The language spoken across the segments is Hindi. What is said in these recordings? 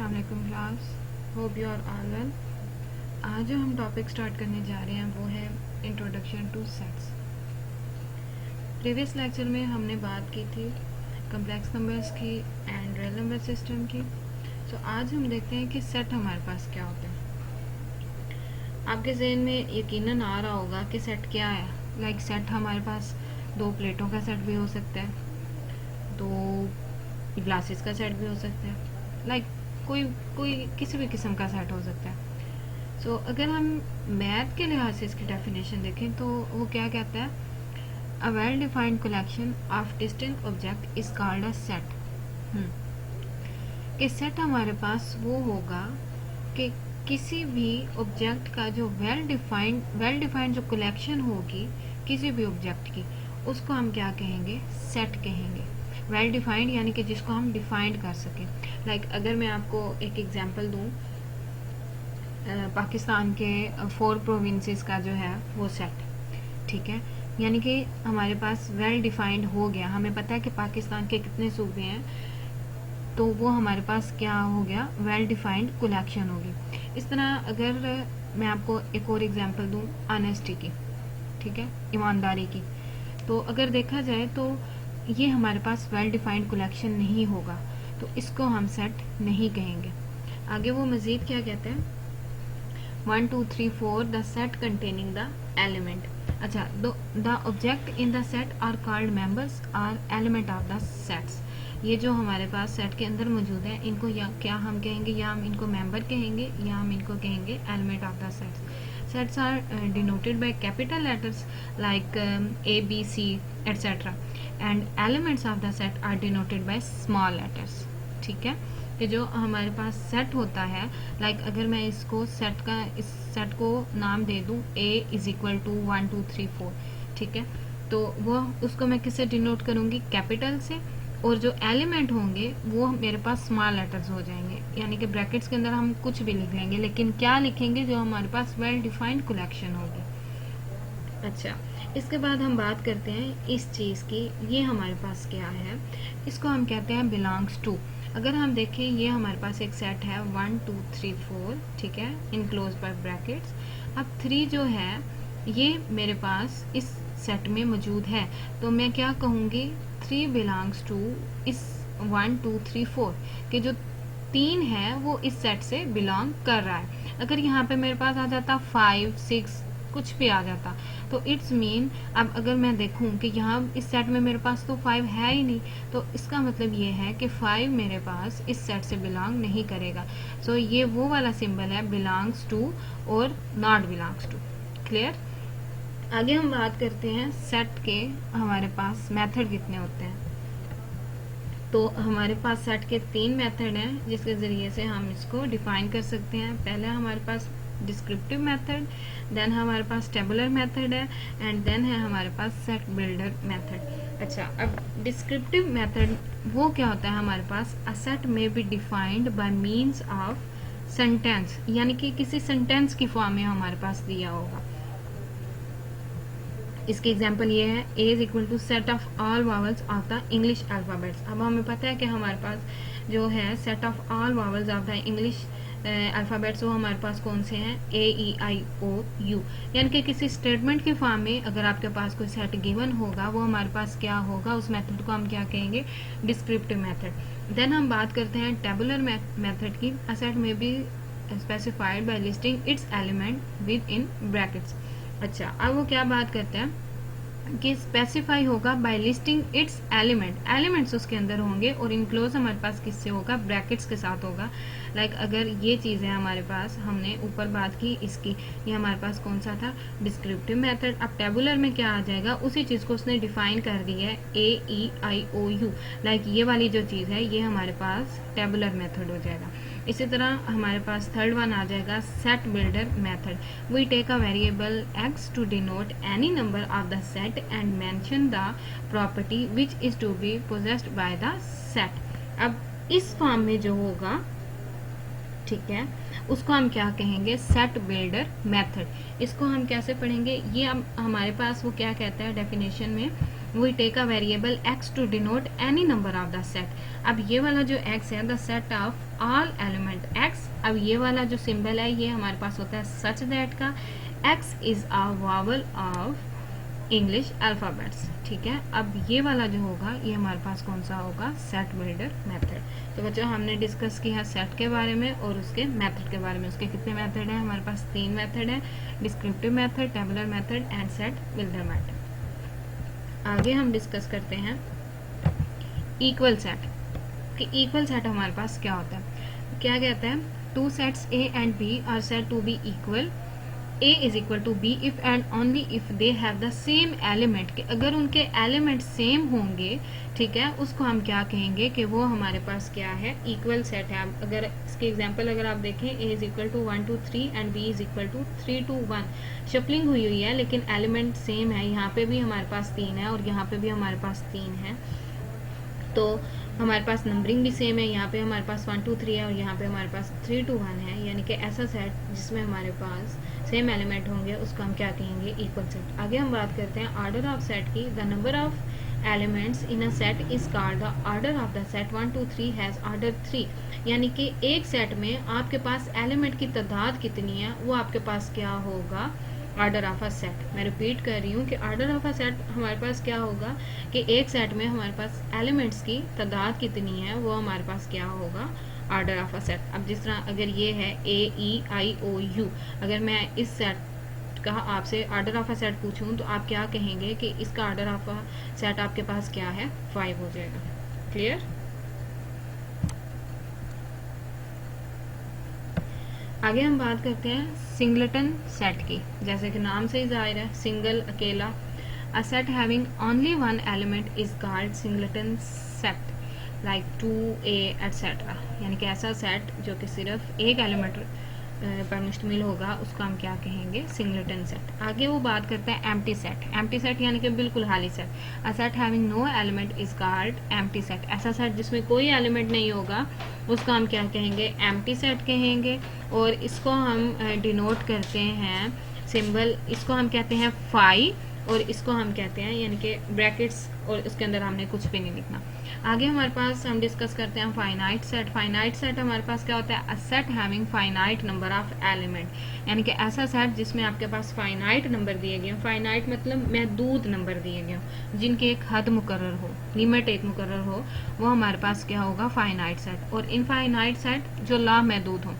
अस्सलाम वालेकुम class, hope you are all well. आज जो हम टॉपिक स्टार्ट करने जा रहे हैं वो है introduction two sets. Previous lecture में हमने बात की थी कम्प्लेक्स नंबर्स की एंड रियल नंबर सिस्टम की। सो आज हम देखते हैं कि सेट हमारे पास क्या होते हैं। आपके जहन में यकीनन आ रहा होगा कि सेट क्या है। लाइक सेट हमारे पास दो प्लेटों का सेट भी हो सकता है, दो ग्लासेस का सेट भी हो सकता है, लाइक कोई कोई किसी भी किस्म का सेट हो सकता है। सो अगर हम मैथ के लिहाज से इसकी डेफिनेशन देखें तो वो क्या कहता है, a well defined collection of distinct object is called a set. कि सेट हमारे पास वो होगा कि किसी भी ऑब्जेक्ट का जो वेल डिफाइंड जो कलेक्शन होगी किसी भी ऑब्जेक्ट की, उसको हम क्या कहेंगे, सेट कहेंगे। वेल डिफाइंड यानी कि जिसको हम डिफाइंड कर सकें। लाइक अगर मैं आपको एक एग्जांपल दूं, पाकिस्तान के 4 प्रोविंसेस का जो है वो सेट, ठीक है, यानी कि हमारे पास वेल डिफाइंड हो गया, हमें पता है कि पाकिस्तान के कितने सूबे हैं, तो वो हमारे पास क्या हो गया, वेल डिफाइंड कलेक्शन होगी। इस तरह अगर मैं आपको एक और एग्जांपल दूं ऑनेस्टी की, ठीक है, ईमानदारी की, तो अगर देखा जाए तो ये हमारे पास वेल डिफाइंड कलेक्शन नहीं होगा, तो इसको हम सेट नहीं कहेंगे। आगे वो मज़ीद क्या कहते हैं, 1 2 3 4 the set containing the element. अच्छा, the object in the set are called members or element of the sets. ये जो हमारे पास सेट के अंदर मौजूद है, इनको या क्या हम कहेंगे, या हम इनको मेंबर कहेंगे या हम इनको कहेंगे element of the sets. Sets are denoted by capital letters like A B C etc. And elements of the set are denoted by small letters. ठीक है, कि जो हमारे पास सेट होता है, लाइक अगर मैं इसको सेट का, इस सेट को नाम दे दूं A इज इक्वल टू 1 2 3 4, ठीक है, तो वो उसको मैं किससे डिनोट करूंगी, कैपिटल से, और जो एलिमेंट होंगे वो मेरे पास स्मॉल लेटर्स हो जाएंगे, यानी कि ब्रैकेट्स के अंदर हम कुछ भी लिख लेंगे, लेकिन क्या लिखेंगे, जो हमारे पास वेल डिफाइंड कलेक्शन होगी। अच्छा, इसके बाद हम बात करते हैं इस चीज़ की, ये हमारे पास क्या है, इसको हम कहते हैं बिलोंग्स टू। अगर हम देखें, ये हमारे पास एक सेट है 1 2 3 4, ठीक है, इन क्लोज पर ब्रैकेट्स। अब 3 जो है ये मेरे पास इस सेट में मौजूद है, तो मैं क्या कहूँगी, 3 बिलोंग्स टू इस 1 2 3 4 के जो 3 है वो इस सेट से बिलोंग कर रहा है। अगर यहाँ पे मेरे पास आ जाता 5 6 कुछ भी आ जाता, तो इट्स मीन, अब अगर मैं देखूं कि यहाँ इस सेट में मेरे पास तो 5 है ही नहीं, तो इसका मतलब ये है कि 5 मेरे पास इस सेट से बिलोंग नहीं करेगा। सो ये वो वाला सिंबल है बिलोंग्स टू और नॉट बिलोंग्स टू। क्लियर। आगे हम बात करते हैं सेट के हमारे पास मेथड कितने होते हैं। तो हमारे पास सेट के 3 मेथड हैं जिसके ज़रिए से हम इसको डिफाइन कर सकते हैं। पहले हमारे पास डिस्क्रिप्टिव मेथड, देन हमारे पास टेबुलर मेथड है, एंड देन है हमारे पास सेट बिल्डर मेथड। अच्छा, अब डिस्क्रिप्टिव मेथड वो क्या होता है, हमारे पास अ सेट में be defined by means of sentence, यानी कि किसी सेंटेंस की फॉर्म में हमारे पास दिया होगा। इसकी एग्जांपल ये है, A is equal to set of all vowels of the English alphabets. अब हमें पता है कि हमारे पास जो है set of all vowels of the English alphabets, वो हमारे पास कौन से हैं, AEIOU, यानी कि किसी स्टेटमेंट की फॉर्म में अगर आपके पास कोई सेट गिवन होगा, वो हमारे पास क्या होगा, उस मेथड को हम क्या कहेंगे, डिस्क्रिप्टिव मेथड। देन हम बात करते हैं टेबुलर मेथड की। अ सेट में be specified by listing it's element with in brackets. अच्छा, अब वो क्या बात करते हैं कि स्पेसिफाई होगा बाय लिस्टिंग इट्स एलिमेंट्स उसके अंदर होंगे, और इनक्लोज हमारे पास किससे होगा, ब्रैकेट्स के साथ होगा। लाइक अगर ये चीज़ है हमारे पास, हमने ऊपर बात की इसकी, ये हमारे पास कौन सा था, डिस्क्रिप्टिव मेथड। अब टेबुलर में क्या आ जाएगा, उसी चीज़ को उसने डिफाइन कर दी है, AEIOU, लाइक ये वाली जो चीज़ है ये हमारे पास टेबुलर मेथड हो जाएगा। इसी तरह हमारे पास थर्ड वन आ जाएगा set builder method. We take a variable x to denote any number of the set and mention the property which is to be possessed by the set. अब इस फॉर्म में जो होगा, ठीक है, उसको हम क्या कहेंगे, सेट बिल्डर मेथड। इसको हम कैसे पढ़ेंगे, ये हमारे पास वो क्या कहता है डेफिनेशन में, we take a variable x to denote any number of the set. अब ये वाला जो x है, the set of all element अब ये वाला जो सिंबल है ये हमारे पास होता है सच दैट का x is a vowel of English alphabets, ठीक है। अब ये वाला जो होगा ये हमारे पास कौन सा होगा, सेट बिल्डर मेथड। तो बच्चों हमने डिस्कस किया सेट के बारे में और उसके मेथड के बारे में। उसके कितने मेथड हैं, हमारे पास 3 मेथड है, descriptive method, tabular method and set builder method. आगे हम डिस्कस करते हैं इक्वल सेट कि इक्वल सेट हमारे पास क्या होता है। क्या कहता है, two sets A and B are said to be equal, A is equal to B if and only if they have the same element, कि अगर उनके एलिमेंट सेम होंगे, ठीक है, उसको हम क्या कहेंगे कि वो हमारे पास क्या है, इक्वल सेट है। अगर इसके एग्जांपल अगर आप देखें, A is equal to 1 to 3 and B is equal to 3 to 1, shuffling हुई है लेकिन एलिमेंट सेम है। यहाँ पे भी हमारे पास 3 है और यहाँ पे भी हमारे पास 3 है, तो हमारे पास नंबरिंग भी सेम है। यहाँ पे हमारे पास 1 to 3 है और यहाँ पे हमारे पास 3 to 1 है, यानी कि ऐसा सेट जिसमें हमारे पास सेम एलिमेंट होंगे उसको हम क्या कहेंगे, इक्वल सेट। आगे हम बात करते हैं ऑर्डर ऑफ सेट की। The number of elements in a set is called the order of the set. 1 to 3 has order 3, यानी कि एक सेट में आपके पास एलिमेंट की तादाद कितनी है वो आपके पास क्या होगा, ऑर्डर ऑफ अ सेट। मैं रिपीट कर रही हूँ कि ऑर्डर ऑफ अ सेट हमारे पास क्या होगा कि एक सेट में हमारे पास एलिमेंट्स की तादाद कितनी है वो हमारे पास क्या होगा, ऑर्डर ऑफ अ सेट। अब जिस तरह अगर ये है AEIOU, अगर मैं इस सेट का आपसे ऑर्डर ऑफ अ सेट पूछूं तो आप क्या कहेंगे कि इसका ऑर्डर ऑफ अ सेट आपके पास क्या है, 5 हो जाएगा। क्लियर। आगे हम बात करते हैं सिंगलटन सेट की। जैसे कि नाम से ही जाहिर है, सिंगल अकेला। अ set having only one element is called singleton set, like 2A etcetera, यानी कि ऐसा सेट जो कि सिर्फ एक एलिमेंट पर मुश्तमिल होगा उसको हम क्या कहेंगे, सिंगलटन सेट। आगे वो बात करते हैं एम्प्टी सेट। एम्प्टी सेट यानी कि बिल्कुल खाली set. A set having no element is called empty set. ऐसा सेट जिसमें कोई एलिमेंट नहीं होगा उसको हम क्या कहेंगे, एम्प्टी सेट कहेंगे। और इसको हम डिनोट करते हैं सिंबल, इसको हम कहते हैं फाई और इसको हम कहते हैं यानी कि ब्रैकेट्स, और इसके अंदर हमने कुछ भी नहीं लिखना। आगे हमारे पास हम डिस्कस करते हैं फाइनाइट सेट। फाइनाइट सेट हमारे पास क्या होता है, अ set having finite number of element, यानी कि ऐसा सेट जिसमें आपके पास फाइनाइट नंबर दिए गए। फाइनाइट मतलब महदूद नंबर दिए गए हों, जिनके एक हद मुकर्रर हो, लिमिट एक मुकर्रर हो, वो हमारे पास क्या होगा, फाइनाइट सेट। और इनफाइनाइट सेट जो लामहदूद हो।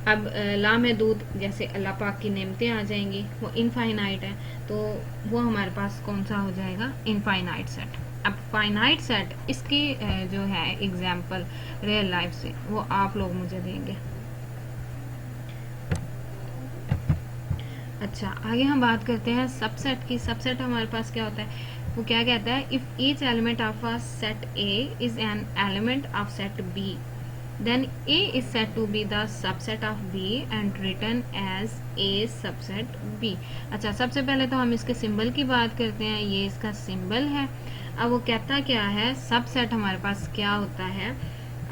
अब लामहदूद जैसे अल्लाह पाक की नेमतें आ जाएंगी, वो इनफाइनाइट है, तो वो हमारे पास कौन सा हो जाएगा, इनफाइनाइट सेट। अब फाइनाइट सेट इसकी जो है एग्जाम्पल रियल लाइफ से वो आप लोग मुझे देंगे। अच्छा, आगे हम बात करते हैं सबसेट की। सबसेट हमारे पास क्या होता है, वो क्या कहता है, if each element of a set A is an element of set B, then A is said to be the subset of B and written as A subset B। अच्छा, सबसे पहले तो हम इसके सिंबल की बात करते हैं। ये इसका सिंबल है। अब वो कहता क्या है, सबसेट हमारे पास क्या होता है।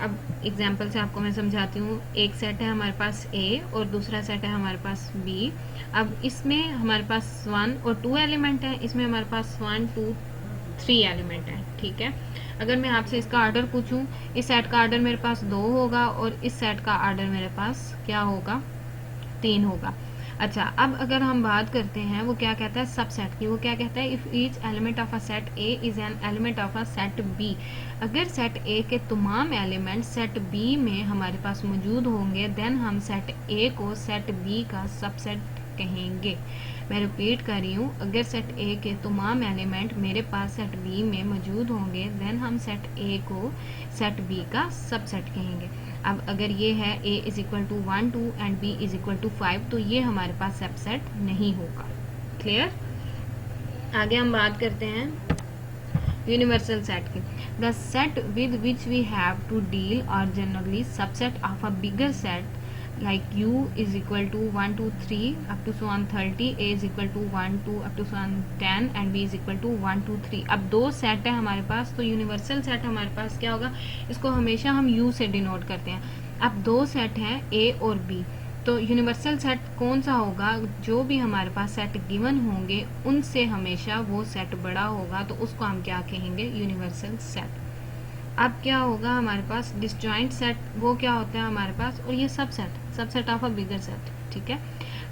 अब एग्जाम्पल से आपको मैं समझाती हूँ। एक सेट है हमारे पास A और दूसरा सेट है हमारे पास B। अब इसमें हमारे पास 1 और 2 एलिमेंट है, इसमें हमारे पास 1 2 3 एलिमेंट है, ठीक है। अगर मैं आपसे इसका ऑर्डर पूछूं, इस सेट का ऑर्डर मेरे पास 2 होगा और इस सेट का ऑर्डर मेरे पास क्या होगा, 3 होगा। अच्छा, अब अगर हम बात करते हैं वो क्या कहता है सबसेट की, वो क्या कहता है, if each element of a set A is an element of a set B, अगर सेट A के तमाम एलिमेंट सेट B में हमारे पास मौजूद होंगे, देन हम सेट A को सेट B का सबसेट कहेंगे। मैं रिपीट कर रही हूँ, अगर सेट A के तमाम एलिमेंट मेरे पास सेट B में मौजूद होंगे, देन हम सेट A को सेट B का सबसेट कहेंगे। अब अगर ये है A is equal to 1 2 and B is equal to 5, तो ये हमारे पास सबसेट नहीं होगा। क्लियर। आगे हम बात करते हैं यूनिवर्सल सेट की। The set with which we have to deal are generally subset of a bigger set, like U is equal to 1 to 3 up to so on 30, A is equal to 1 to up to so on 10 and B is equal to 1 to 3। अब 2 सेट है हमारे पास, तो यूनिवर्सल सेट हमारे पास क्या होगा, इसको हमेशा हम U से डिनोट करते हैं। अब 2 सेट हैं A और B, तो यूनिवर्सल सेट कौन सा होगा, जो भी हमारे पास सेट गिवन होंगे उनसे हमेशा वो सेट बड़ा होगा, तो उसको हम क्या कहेंगे, यूनिवर्सल सेट। अब क्या होगा हमारे पास डिसजॉइंट सेट, वो क्या होता है हमारे पास, और ये subset of a bigger set, ठीक है।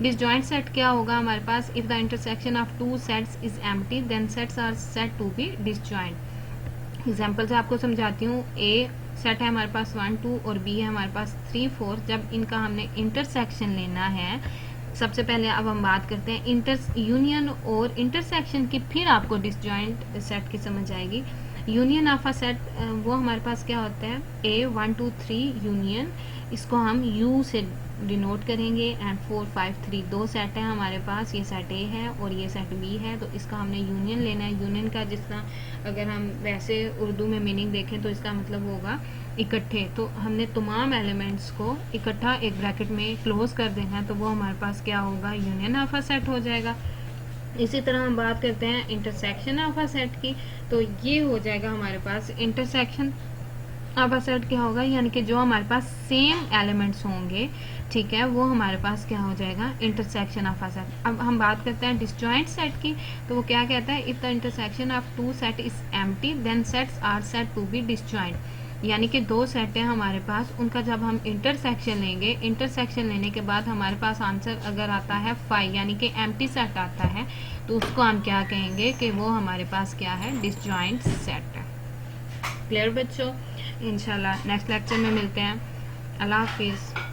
डिसजॉइंट सेट क्या होगा हमारे पास, if the intersection of two sets is empty then sets are set to be disjoint. Example से आपको समझाती हूँ। ए सेट है हमारे पास 1 2 और बी है हमारे पास 3 4। जब इनका हमने इंटरसेक्शन लेना है, सबसे पहले अब हम बात करते हैं यूनियन और इंटरसेक्शन की, फिर आपको डिसजॉइंट सेट की समझ आएगी। यूनियन ऑफ अ सेट वो हमारे पास क्या होता है, ए 1 2 3 यूनियन, इसको हम यू से डिनोट करेंगे, एंड 4 5 3 दो सेट है हमारे पास, ये सेट ए है और ये सेट बी है, तो इसका हमने यूनियन लेना है। यूनियन का जिसका अगर हम वैसे उर्दू में मीनिंग देखें तो इसका मतलब होगा इकट्ठे, तो हमने तमाम एलिमेंट्स को इकट्ठा एक ब्रैकेट में क्लोज कर देना है, तो वो हमारे पास क्या होगा, यूनियन ऑफ अ सेट हो जाएगा। इसी तरह हम बात करते हैं इंटरसेक्शन ऑफ अ सेट की, तो ये हो जाएगा हमारे पास इंटरसेक्शन ऑफ अ सेट क्या होगा, यानी कि जो हमारे पास सेम एलिमेंट्स होंगे, ठीक है, वो हमारे पास क्या हो जाएगा, इंटरसेक्शन ऑफ अ सेट। अब हम बात करते हैं डिसजॉइंट सेट की, तो वो क्या कहता है, if the intersection of two set is empty then sets are set to be disjoint. यानी कि दो सेट हैं हमारे पास, उनका जब हम इंटरसेक्शन लेंगे, इंटरसेक्शन लेने के बाद हमारे पास आंसर अगर आता है 5 यानी कि एम्प्टी सेट आता है, तो उसको हम क्या कहेंगे कि वो हमारे पास क्या है, डिसजॉइंट सेट है। क्लियर बच्चों, इंशाल्लाह नेक्स्ट लेक्चर में मिलते हैं। अल्लाह हाफिज़।